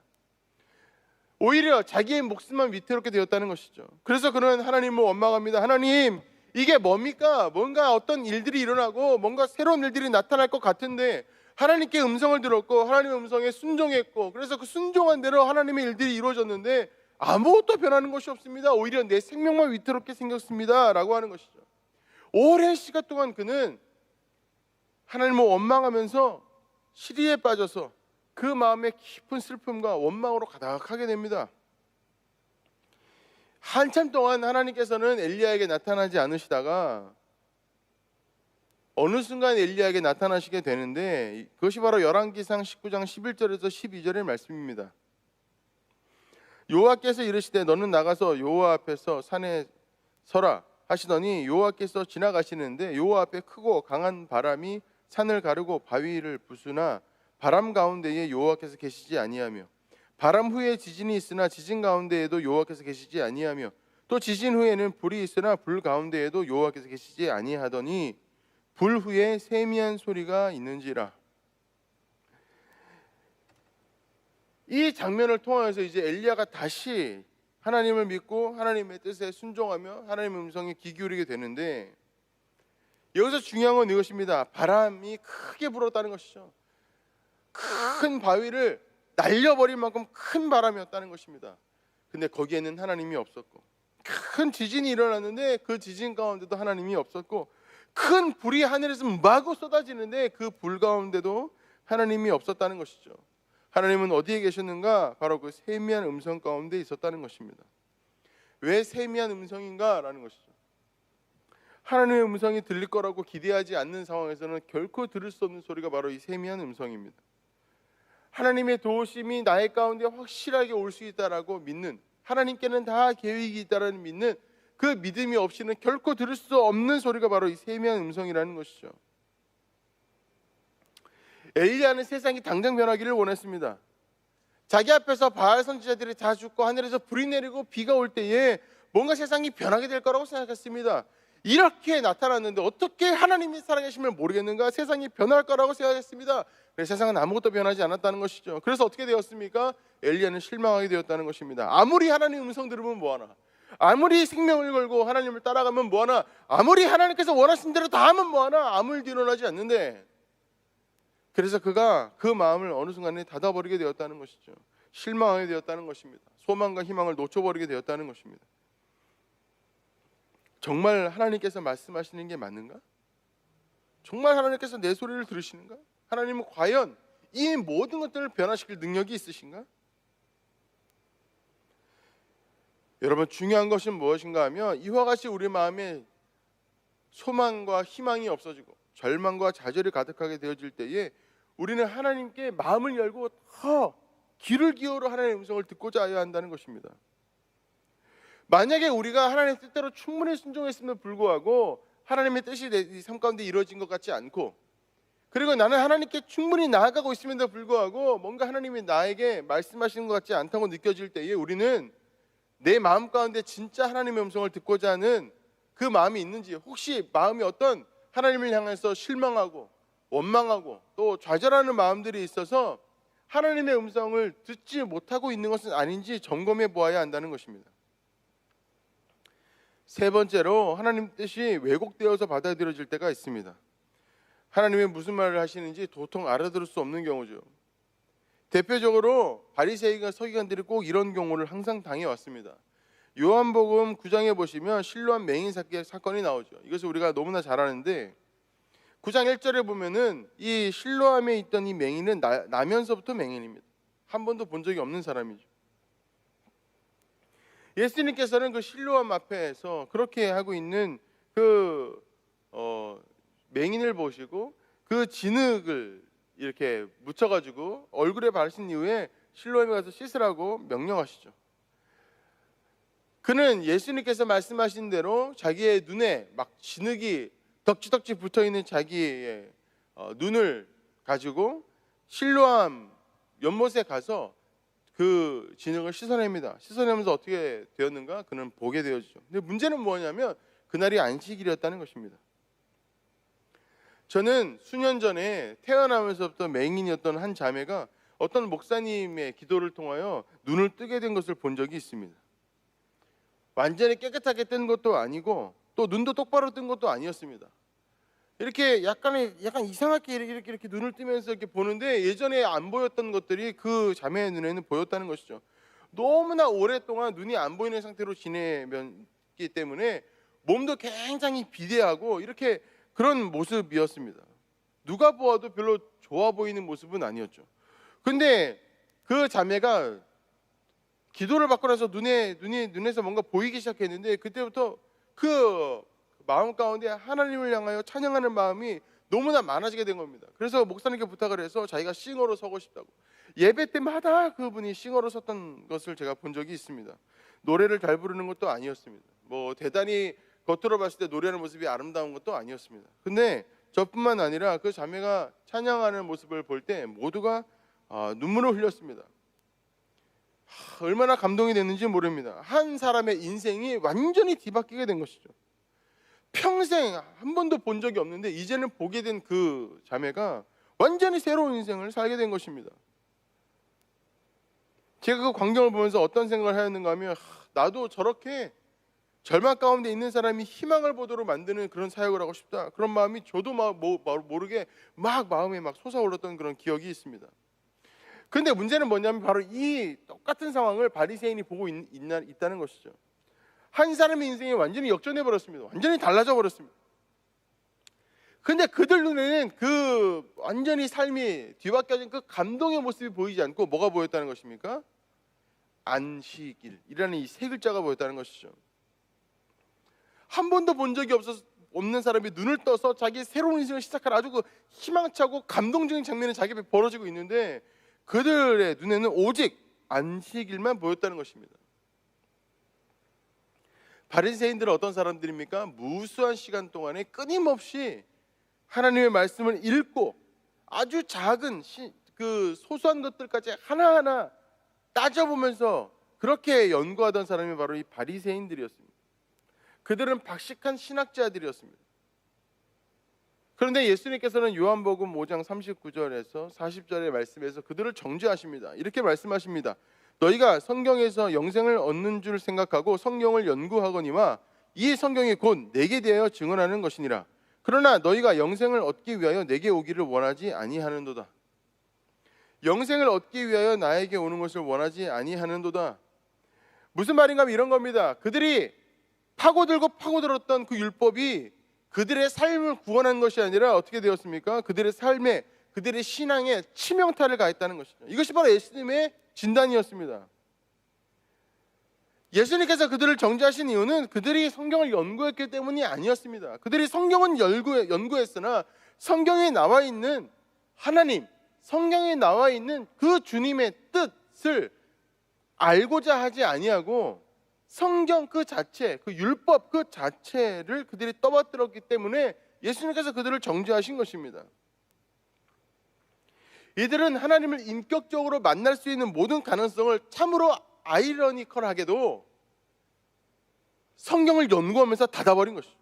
[SPEAKER 1] 오히려 자기의 목숨만 위태롭게 되었다는 것이죠. 그래서 그는 하나님을 원망합니다. 하나님, 이게 뭡니까? 뭔가 어떤 일들이 일어나고 뭔가 새로운 일들이 나타날 것 같은데 하나님께 음성을 들었고 하나님의 음성에 순종했고 그래서 그 순종한 대로 하나님의 일들이 이루어졌는데 아무것도 변하는 것이 없습니다. 오히려 내 생명만 위태롭게 생겼습니다 라고 하는 것이죠. 오랜 시간 동안 그는 하나님을 원망하면서 시리에 빠져서 그 마음에 깊은 슬픔과 원망으로 가득하게 됩니다. 한참 동안 하나님께서는 엘리야에게 나타나지 않으시다가 어느 순간 엘리야에게 나타나시게 되는데 그것이 바로 열왕기상 19장 11절에서 12절의 말씀입니다. 여호와께서 이르시되 너는 나가서 여호와 앞에서 산에 서라 하시더니 여호와께서 지나가시는데 여호와 앞에 크고 강한 바람이 산을 가르고 바위를 부수나 바람 가운데에 여호와께서 계시지 아니하며 바람 후에 지진이 있으나 지진 가운데에도 여호와께서 계시지 아니하며 또 지진 후에는 불이 있으나 불 가운데에도 여호와께서 계시지 아니하더니 불 후에 세미한 소리가 있는지라. 이 장면을 통해서 이제 엘리야가 다시 하나님을 믿고 하나님의 뜻에 순종하며 하나님의 음성에 귀 기울이게 되는데 여기서 중요한 건 이것입니다. 바람이 크게 불었다는 것이죠. 큰 바위를 날려버릴 만큼 큰 바람이었다는 것입니다. 근데 거기에는 하나님이 없었고 큰 지진이 일어났는데 그 지진 가운데도 하나님이 없었고 큰 불이 하늘에서 마구 쏟아지는데 그 불 가운데도 하나님이 없었다는 것이죠. 하나님은 어디에 계셨는가? 바로 그 세미한 음성 가운데 있었다는 것입니다. 왜 세미한 음성인가? 라는 것이죠. 하나님의 음성이 들릴 거라고 기대하지 않는 상황에서는 결코 들을 수 없는 소리가 바로 이 세미한 음성입니다. 하나님의 도우심이 나의 가운데 확실하게 올 수 있다라고 믿는, 하나님께는 다 계획이 있다라는 믿는 그 믿음이 없이는 결코 들을 수 없는 소리가 바로 이 세미한 음성이라는 것이죠. 엘리야는 세상이 당장 변하기를 원했습니다. 자기 앞에서 바알 선지자들이 다 죽고 하늘에서 불이 내리고 비가 올 때에 뭔가 세상이 변하게 될 거라고 생각했습니다. 이렇게 나타났는데 어떻게 하나님이 살아계심을 모르겠는가? 세상이 변할 거라고 생각했습니다. 그래서 세상은 아무것도 변하지 않았다는 것이죠. 그래서 어떻게 되었습니까? 엘리야는 실망하게 되었다는 것입니다. 아무리 하나님 음성 들으면 뭐하나, 아무리 생명을 걸고 하나님을 따라가면 뭐하나, 아무리 하나님께서 원하신 대로 다 하면 뭐하나, 아무 일도 일어나지 않는데, 그래서 그가 그 마음을 어느 순간에 닫아버리게 되었다는 것이죠. 실망하게 되었다는 것입니다. 소망과 희망을 놓쳐버리게 되었다는 것입니다. 정말 하나님께서 말씀하시는 게 맞는가? 정말 하나님께서 내 소리를 들으시는가? 하나님은 과연 이 모든 것들을 변화시킬 능력이 있으신가? 여러분, 중요한 것은 무엇인가 하면 이와 같이 우리 마음에 소망과 희망이 없어지고 절망과 좌절이 가득하게 되어질 때에 우리는 하나님께 마음을 열고 더 귀를 기울여 하나님의 음성을 듣고자 해야 한다는 것입니다. 만약에 우리가 하나님의 뜻대로 충분히 순종했음에도 불구하고 하나님의 뜻이 내 삶 가운데 이루어진 것 같지 않고, 그리고 나는 하나님께 충분히 나아가고 있음에도 불구하고 뭔가 하나님이 나에게 말씀하시는 것 같지 않다고 느껴질 때에 우리는 내 마음 가운데 진짜 하나님의 음성을 듣고자 하는 그 마음이 있는지, 혹시 마음이 어떤 하나님을 향해서 실망하고 원망하고 또 좌절하는 마음들이 있어서 하나님의 음성을 듣지 못하고 있는 것은 아닌지 점검해 보아야 한다는 것입니다. 세 번째로, 하나님 뜻이 왜곡되어서 받아들여질 때가 있습니다. 하나님이 무슨 말을 하시는지 도통 알아들을 수 없는 경우죠. 대표적으로 바리새인과 서기관들이 꼭 이런 경우를 항상 당해왔습니다. 요한복음 9장에 보시면 실로암 맹인 사건이 나오죠. 이것을 우리가 너무나 잘 아는데 9장 1절에 보면은 이 실로암에 있던 이 맹인은 나면서부터 맹인입니다. 한 번도 본 적이 없는 사람이죠. 예수님께서는 그 실로암 앞에서 그렇게 하고 있는 그 맹인을 보시고 그 진흙을 이렇게 묻혀가지고 얼굴에 바르신 이후에 실로암에 가서 씻으라고 명령하시죠. 그는 예수님께서 말씀하신 대로 자기의 눈에 막 진흙이 덕지덕지 붙어있는 자기의 눈을 가지고 실로암 연못에 가서 그 진흙을 씻어냅니다. 씻어내면서 어떻게 되었는가? 그는 보게 되어지죠. 근데 문제는 뭐냐면 그날이 안식일이었다는 것입니다. 저는 수년 전에 태어나면서부터 맹인이었던 한 자매가 어떤 목사님의 기도를 통하여 눈을 뜨게 된 것을 본 적이 있습니다. 완전히 깨끗하게 뜬 것도 아니고 또 눈도 똑바로 뜬 것도 아니었습니다. 이렇게 약간 이상하게 이렇게 눈을 뜨면서 이렇게 보는데 예전에 안 보였던 것들이 그 자매의 눈에는 보였다는 것이죠. 너무나 오랫동안 눈이 안 보이는 상태로 지내기 때문에 몸도 굉장히 비대하고 이렇게 그런 모습이었습니다. 누가 보아도 별로 좋아 보이는 모습은 아니었죠. 근데 그 자매가 기도를 받고 나서 눈에서 뭔가 보이기 시작했는데 그때부터 그 마음 가운데 하나님을 향하여 찬양하는 마음이 너무나 많아지게 된 겁니다. 그래서 목사님께 부탁을 해서 자기가 싱어로 서고 싶다고. 예배 때마다 그분이 싱어로 섰던 것을 제가 본 적이 있습니다. 노래를 잘 부르는 것도 아니었습니다. 뭐 대단히 겉으로 봤을 때 노래하는 모습이 아름다운 것도 아니었습니다. 근데 저뿐만 아니라 그 자매가 찬양하는 모습을 볼 때 모두가 눈물을 흘렸습니다. 얼마나 감동이 됐는지 모릅니다. 한 사람의 인생이 완전히 뒤바뀌게 된 것이죠. 평생 한 번도 본 적이 없는데 이제는 보게 된 그 자매가 완전히 새로운 인생을 살게 된 것입니다. 제가 그 광경을 보면서 어떤 생각을 하였는가 하면 나도 저렇게 절망 가운데 있는 사람이 희망을 보도록 만드는 그런 사역을 하고 싶다. 그런 마음이 저도 모르게 마음에 솟아올랐던 그런 기억이 있습니다. 그런데 문제는 뭐냐면 바로 이 똑같은 상황을 바리새인이 보고 있다는 것이죠. 한 사람의 인생이 완전히 역전해 버렸습니다. 완전히 달라져 버렸습니다. 근데 그들 눈에는 그 완전히 삶이 뒤바뀌어진 그 감동의 모습이 보이지 않고 뭐가 보였다는 것입니까? 안식일이라는 이 세 글자가 보였다는 것이죠. 한 번도 본 적이 없는 사람이 눈을 떠서 자기 새로운 인생을 시작할 아주 그 희망차고 감동적인 장면이 자기 앞에 벌어지고 있는데 그들의 눈에는 오직 안식일만 보였다는 것입니다. 바리새인들은 어떤 사람들입니까? 무수한 시간 동안에 끊임없이 하나님의 말씀을 읽고 아주 작은 그 소소한 것들까지 하나하나 따져보면서 그렇게 연구하던 사람이 바로 이 바리새인들이었습니다. 그들은 박식한 신학자들이었습니다. 그런데 예수님께서는 요한복음 5장 39절에서 40절의 말씀에서 그들을 정죄하십니다. 이렇게 말씀하십니다. 너희가 성경에서 영생을 얻는 줄 생각하고 성경을 연구하거니와 이 성경이 곧 내게 대하여 증언하는 것이니라. 그러나 너희가 영생을 얻기 위하여 내게 오기를 원하지 아니하는도다. 영생을 얻기 위하여 나에게 오는 것을 원하지 아니하는도다. 무슨 말인가 하면 이런 겁니다. 그들이 파고들었던 그 율법이 그들의 삶을 구원한 것이 아니라 어떻게 되었습니까? 그들의 삶에, 그들의 신앙에 치명타를 가했다는 것이죠. 이것이 바로 예수님의 진단이었습니다. 예수님께서 그들을 정죄하신 이유는 그들이 성경을 연구했기 때문이 아니었습니다. 그들이 성경은 연구했으나 성경에 나와 있는 하나님, 성경에 나와 있는 그 주님의 뜻을 알고자 하지 아니하고 성경 그 자체, 그 율법 그 자체를 그들이 떠받들었기 때문에 예수님께서 그들을 정죄하신 것입니다. 이들은 하나님을 인격적으로 만날 수 있는 모든 가능성을 참으로 아이러니컬하게도 성경을 연구하면서 닫아버린 것이죠.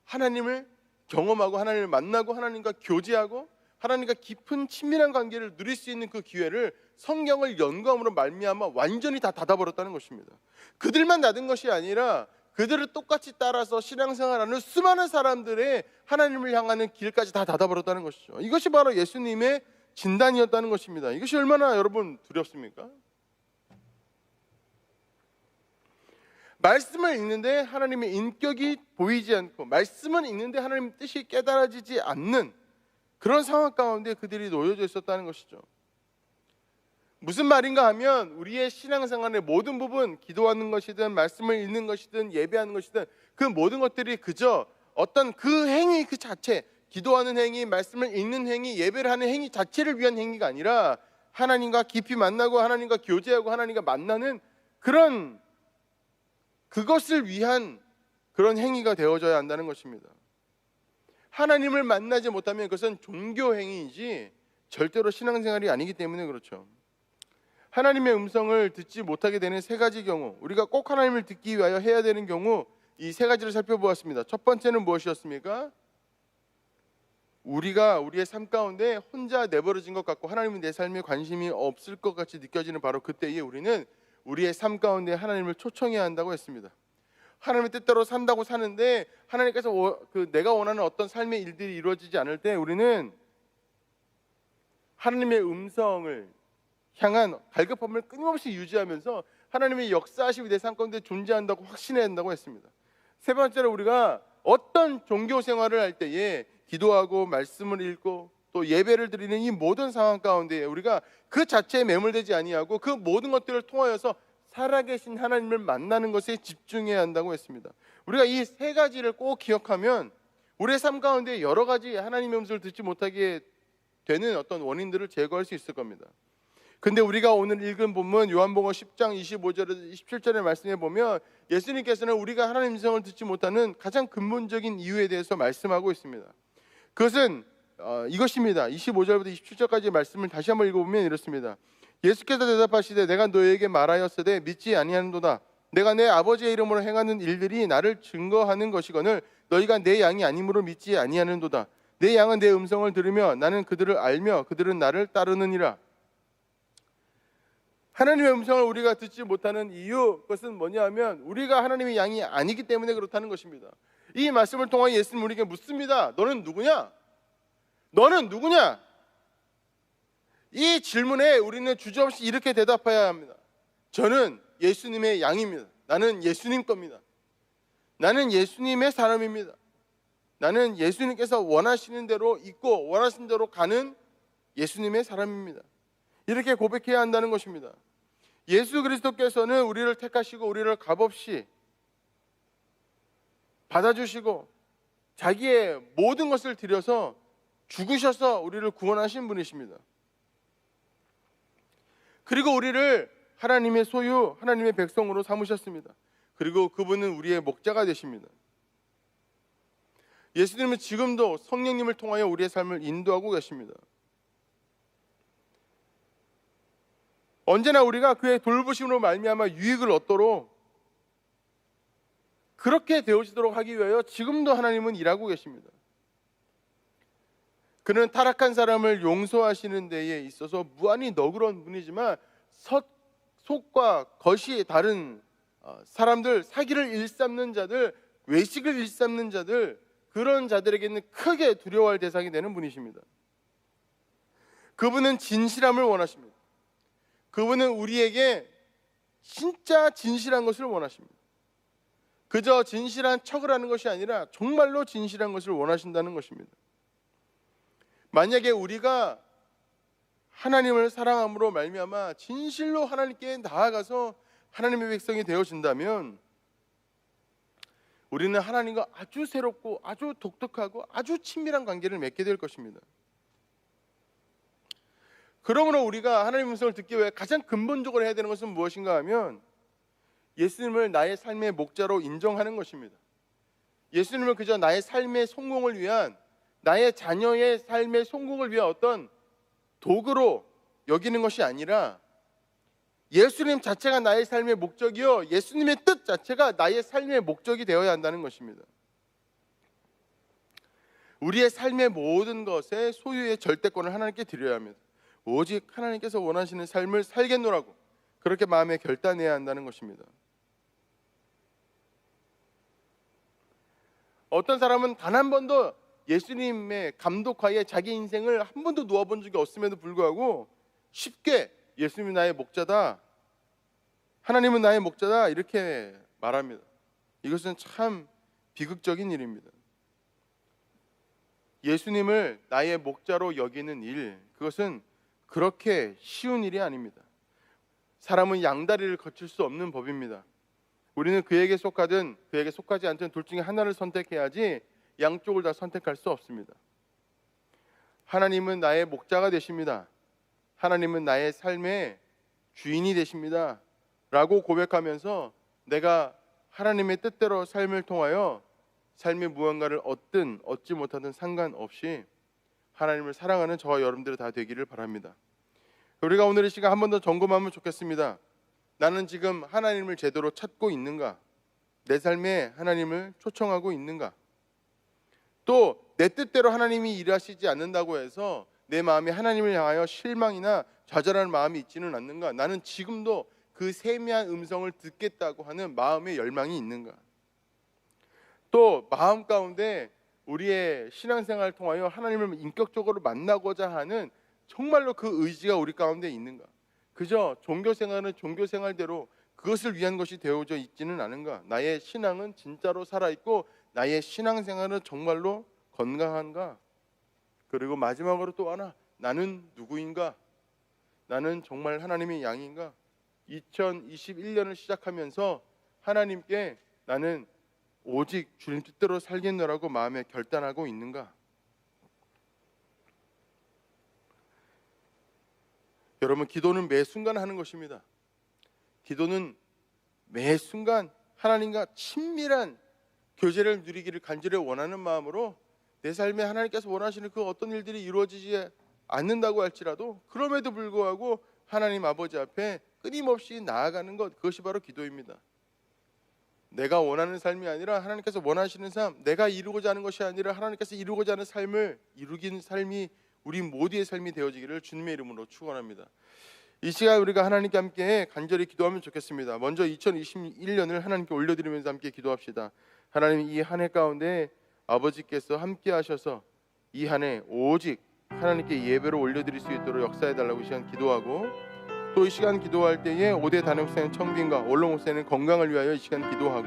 [SPEAKER 1] 하나님을 경험하고 하나님을 만나고 하나님과 교제하고 하나님과 깊은 친밀한 관계를 누릴 수 있는 그 기회를 성경을 연구함으로 말미암아 완전히 다 닫아버렸다는 것입니다. 그들만 닫은 것이 아니라 그들을 똑같이 따라서 신앙생활하는 수많은 사람들의 하나님을 향하는 길까지 다 닫아버렸다는 것이죠. 이것이 바로 예수님의 진단이었다는 것입니다. 이것이 얼마나 여러분 두렵습니까? 말씀을 읽는데 하나님의 인격이 보이지 않고 말씀은 읽는데 하나님의 뜻이 깨달아지지 않는 그런 상황 가운데 그들이 놓여져 있었다는 것이죠. 무슨 말인가 하면 우리의 신앙생활의 모든 부분, 기도하는 것이든 말씀을 읽는 것이든 예배하는 것이든 그 모든 것들이 그저 어떤 그 행위 그 자체, 기도하는 행위, 말씀을 읽는 행위, 예배를 하는 행위 자체를 위한 행위가 아니라 하나님과 깊이 만나고 하나님과 교제하고 하나님과 만나는 그것을 위한 그런 행위가 되어져야 한다는 것입니다. 하나님을 만나지 못하면 그것은 종교 행위이지 절대로 신앙생활이 아니기 때문에 그렇죠. 하나님의 음성을 듣지 못하게 되는 세 가지 경우, 우리가 꼭 하나님을 듣기 위하여 해야 되는 경우, 이 세 가지를 살펴보았습니다. 첫 번째는 무엇이었습니까? 우리가 우리의 삶 가운데 혼자 내버려진 것 같고 하나님은 내 삶에 관심이 없을 것 같이 느껴지는 바로 그때에 우리는 우리의 삶 가운데 하나님을 초청해야 한다고 했습니다. 하나님의 뜻대로 산다고 사는데 하나님께서 내가 원하는 어떤 삶의 일들이 이루어지지 않을 때 우리는 하나님의 음성을 향한 갈급함을 끊임없이 유지하면서 하나님의 역사하심이 내 삶 가운데 존재한다고 확신해야 한다고 했습니다. 세 번째로 우리가 어떤 종교 생활을 할 때에 기도하고 말씀을 읽고 또 예배를 드리는 이 모든 상황 가운데 우리가 그 자체에 매몰되지 아니하고 그 모든 것들을 통하여서 살아계신 하나님을 만나는 것에 집중해야 한다고 했습니다. 우리가 이 세 가지를 꼭 기억하면 우리의 삶 가운데 여러 가지 하나님의 음성을 듣지 못하게 되는 어떤 원인들을 제거할 수 있을 겁니다. 근데 우리가 오늘 읽은 본문 요한복음 10장 25절에서 27절의 말씀에 보면 예수님께서는 우리가 하나님의 음성을 듣지 못하는 가장 근본적인 이유에 대해서 말씀하고 있습니다. 그것은 이것입니다. 25절부터 27절까지의 말씀을 다시 한번 읽어보면 이렇습니다. 예수께서 대답하시되 내가 너에게 말하였으되 믿지 아니하는도다. 내가 내 아버지의 이름으로 행하는 일들이 나를 증거하는 것이거늘 너희가 내 양이 아니므로 믿지 아니하는도다. 내 양은 내 음성을 들으며 나는 그들을 알며 그들은 나를 따르느니라. 하나님의 음성을 우리가 듣지 못하는 이유, 그것은 뭐냐 하면 우리가 하나님의 양이 아니기 때문에 그렇다는 것입니다. 이 말씀을 통해 예수님 우리에게 묻습니다. 너는 누구냐? 너는 누구냐? 이 질문에 우리는 주저없이 이렇게 대답해야 합니다. 저는 예수님의 양입니다. 나는 예수님 겁니다. 나는 예수님의 사람입니다. 나는 예수님께서 원하시는 대로 있고 원하시는 대로 가는 예수님의 사람입니다. 이렇게 고백해야 한다는 것입니다. 예수 그리스도께서는 우리를 택하시고 우리를 값없이 받아주시고 자기의 모든 것을 들여서 죽으셔서 우리를 구원하신 분이십니다. 그리고 우리를 하나님의 소유, 하나님의 백성으로 삼으셨습니다. 그리고 그분은 우리의 목자가 되십니다. 예수님은 지금도 성령님을 통하여 우리의 삶을 인도하고 계십니다. 언제나 우리가 그의 돌보심으로 말미암아 유익을 얻도록 그렇게 되어지도록 하기 위하여 지금도 하나님은 일하고 계십니다. 그는 타락한 사람을 용서하시는 데에 있어서 무한히 너그러운 분이지만 속과 겉이 다른 사람들, 사기를 일삼는 자들, 외식을 일삼는 자들, 그런 자들에게는 크게 두려워할 대상이 되는 분이십니다. 그분은 진실함을 원하십니다. 그분은 우리에게 진짜 진실한 것을 원하십니다. 그저 진실한 척을 하는 것이 아니라 정말로 진실한 것을 원하신다는 것입니다. 만약에 우리가 하나님을 사랑함으로 말미암아 진실로 하나님께 나아가서 하나님의 백성이 되어진다면 우리는 하나님과 아주 새롭고 아주 독특하고 아주 친밀한 관계를 맺게 될 것입니다. 그러므로 우리가 하나님의 음성을 듣기 위해 가장 근본적으로 해야 되는 것은 무엇인가 하면 예수님을 나의 삶의 목자로 인정하는 것입니다. 예수님을 그저 나의 삶의 성공을 위한, 나의 자녀의 삶의 성공을 위한 어떤 도구로 여기는 것이 아니라 예수님 자체가 나의 삶의 목적이요, 예수님의 뜻 자체가 나의 삶의 목적이 되어야 한다는 것입니다. 우리의 삶의 모든 것에 소유의 절대권을 하나님께 드려야 합니다. 오직 하나님께서 원하시는 삶을 살겠노라고 그렇게 마음에 결단해야 한다는 것입니다. 어떤 사람은 단 한 번도 예수님의 감독하에 자기 인생을 한 번도 놓아본 적이 없음에도 불구하고 쉽게 예수님이 나의 목자다, 하나님은 나의 목자다 이렇게 말합니다. 이것은 참 비극적인 일입니다. 예수님을 나의 목자로 여기는 일, 그것은 그렇게 쉬운 일이 아닙니다. 사람은 양다리를 거칠 수 없는 법입니다. 우리는 그에게 속하든 그에게 속하지 않든 둘 중에 하나를 선택해야지 양쪽을 다 선택할 수 없습니다. 하나님은 나의 목자가 되십니다. 하나님은 나의 삶의 주인이 되십니다 라고 고백하면서 내가 하나님의 뜻대로 삶을 통하여 삶의 무언가를 얻든 얻지 못하든 상관없이 하나님을 사랑하는 저와 여러분들이 다 되기를 바랍니다. 우리가 오늘 이 시간 한 번 더 점검하면 좋겠습니다. 나는 지금 하나님을 제대로 찾고 있는가? 내 삶에 하나님을 초청하고 있는가? 또 내 뜻대로 하나님이 일하시지 않는다고 해서 내 마음에 하나님을 향하여 실망이나 좌절하는 마음이 있지는 않는가? 나는 지금도 그 세미한 음성을 듣겠다고 하는 마음의 열망이 있는가? 또 마음 가운데 우리의 신앙생활을 통하여 하나님을 인격적으로 만나고자 하는 정말로 그 의지가 우리 가운데 있는가? 그저 종교생활은 종교생활대로 그것을 위한 것이 되어져 있지는 않은가? 나의 신앙은 진짜로 살아있고 나의 신앙생활은 정말로 건강한가? 그리고 마지막으로 또 하나, 나는 누구인가? 나는 정말 하나님의 양인가? 2021년을 시작하면서 하나님께 나는 오직 주님 뜻대로 살겠노라고 마음에 결단하고 있는가? 여러분, 기도는 매 순간 하는 것입니다. 기도는 매 순간 하나님과 친밀한 교제를 누리기를 간절히 원하는 마음으로 내 삶에 하나님께서 원하시는 그 어떤 일들이 이루어지지 않는다고 할지라도 그럼에도 불구하고 하나님 아버지 앞에 끊임없이 나아가는 것, 그것이 바로 기도입니다. 내가 원하는 삶이 아니라 하나님께서 원하시는 삶, 내가 이루고자 하는 것이 아니라 하나님께서 이루고자 하는 삶을 이루긴 삶이 우리 모두의 삶이 되어지기를 주님의 이름으로 축원합니다. 이 시간 우리가 하나님께 함께 간절히 기도하면 좋겠습니다. 먼저 2021년을 하나님께 올려드리면서 함께 기도합시다. 하나님, 이 한 해 가운데 아버지께서 함께 하셔서 이 한 해 오직 하나님께 예배로 올려드릴 수 있도록 역사해달라고 이 시간 기도하고, 또 이 시간 기도할 때에 오대 단임 목사님 청빙과 원로 목사님 건강을 위하여 이 시간 기도하고,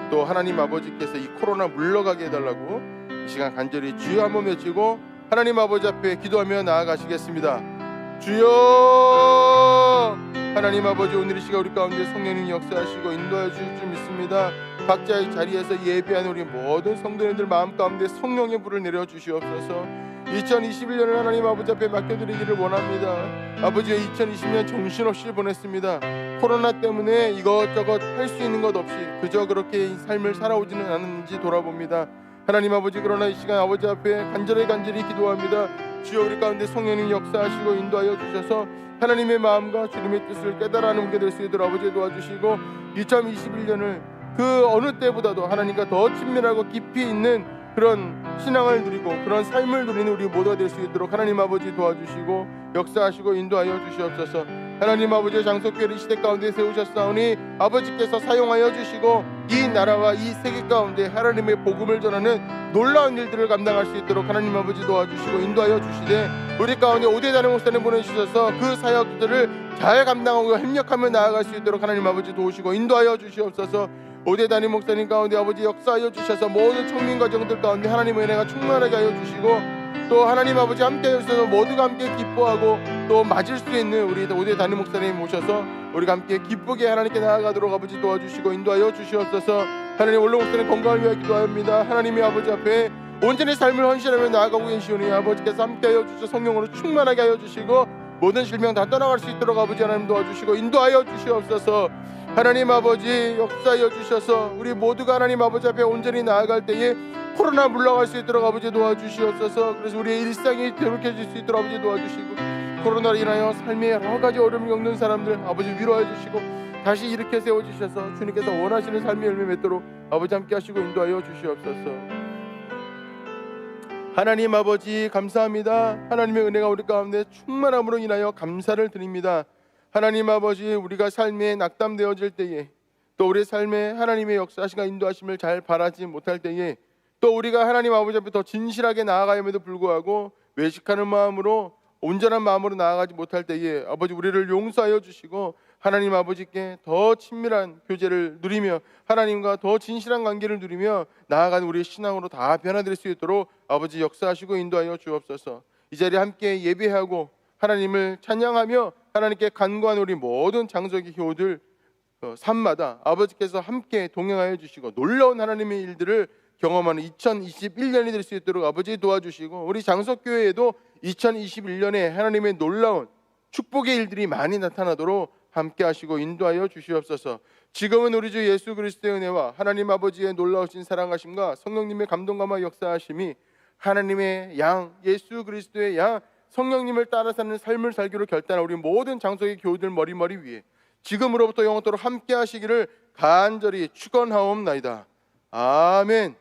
[SPEAKER 1] 또 하나님 아버지께서 이 코로나 물러가게 해달라고 이 시간 간절히 주여 한번 외치고 하나님 아버지 앞에 기도하며 나아가시겠습니다. 주여! 하나님 아버지, 오늘 이 시간 우리 가운데 성령님 역사하시고 인도하여 주실 줄 믿습니다. 각자의 자리에서 예배하는 우리 모든 성도님들 마음 가운데 성령의 불을 내려 주시옵소서. 2021년을 하나님 아버지 앞에 맡겨드리기를 원합니다. 아버지, 2020년 정신없이 보냈습니다. 코로나 때문에 이것저것 할 수 있는 것 없이 그저 그렇게 삶을 살아오지는 않았는지 돌아봅니다. 하나님 아버지, 그러나 이 시간 아버지 앞에 간절히 기도합니다. 주여, 우리 가운데 성령님 역사하시고 인도하여 주셔서 하나님의 마음과 주님의 뜻을 깨달아는 우리가 될 수 있도록 아버지 도와주시고, 2021년을 그 어느 때보다도 하나님과 더 친밀하고 깊이 있는 그런 신앙을 누리고 그런 삶을 누리는 우리 모두가 될 수 있도록 하나님 아버지 도와주시고 역사하시고 인도하여 주시옵소서. 하나님 아버지의 장소교회를 시대 가운데 세우셨사오니 아버지께서 사용하여 주시고 이 나라와 이 세계 가운데 하나님의 복음을 전하는 놀라운 일들을 감당할 수 있도록 하나님 아버지 도와주시고 인도하여 주시되, 우리 가운데 오대 단임 목사님 보내주셔서 그 사역들을 잘 감당하고 협력하며 나아갈 수 있도록 하나님 아버지 도우시고 인도하여 주시옵소서. 오대 단임 목사님 가운데 아버지 역사하여 주셔서 모든 청민 가정들 가운데 하나님의 은혜가 충만하게 하여 주시고, 또 하나님 아버지 함께 하셔서 모두가 함께 기뻐하고 또 맞을 수 있는 우리 오대 단임 목사님 모셔서 우리가 함께 기쁘게 하나님께 나아가도록 아버지 도와주시고 인도하여 주시옵소서. 하나님, 원로 목사님 건강을 위하여 기도합니다. 하나님의 아버지 앞에 온전히 삶을 헌신하며 나아가고 계시오니 아버지께서 함께 하여 주셔서 성령으로 충만하게 하여 주시고 모든 질병 다 떠나갈 수 있도록 아버지 하나님 도와주시고 인도하여 주시옵소서. 하나님 아버지 역사하여 주셔서 우리 모두가 하나님 아버지 앞에 온전히 나아갈 때에 코로나 물러갈 수 있도록 아버지 도와주시옵소서. 그래서 우리의 일상이 회복해질 수 있도록 아버지 도와주시고, 코로나로 인하여 삶에 여러 가지 어려움을 겪는 사람들 아버지 위로해 주시고 다시 일으켜 세워주셔서 주님께서 원하시는 삶의 열매 맺도록 아버지 함께 하시고 인도하여 주시옵소서. 하나님 아버지 감사합니다. 하나님의 은혜가 우리 가운데 충만함으로 인하여 감사를 드립니다. 하나님 아버지, 우리가 삶에 낙담되어질 때에, 또 우리 삶에 하나님의 역사하시가 인도하심을 잘 바라지 못할 때에, 또 우리가 하나님 아버지 앞에 더 진실하게 나아가임에도 불구하고 외식하는 마음으로, 온전한 마음으로 나아가지 못할 때에 아버지, 우리를 용서하여 주시고 하나님 아버지께 더 친밀한 교제를 누리며 하나님과 더 진실한 관계를 누리며 나아가는 우리의 신앙으로 다 변화될 수 있도록 아버지 역사하시고 인도하여 주옵소서. 이 자리에 함께 예배하고 하나님을 찬양하며 하나님께 간구한 우리 모든 장족의 효들 삶마다 아버지께서 함께 동행하여 주시고 놀라운 하나님의 일들을 경험하는 2021년이 될 수 있도록 아버지 도와주시고, 우리 장석교회에도 2021년에 하나님의 놀라운 축복의 일들이 많이 나타나도록 함께 하시고 인도하여 주시옵소서. 지금은 우리 주 예수 그리스도의 은혜와 하나님 아버지의 놀라우신 사랑하심과 성령님의 감동감화 역사하심이 하나님의 양 예수 그리스도의 양 성령님을 따라 사는 삶을 살기로 결단한 우리 모든 장소의 교우들 머리머리 위에 지금으로부터 영원토록 함께 하시기를 간절히 축원하옵나이다. 아멘.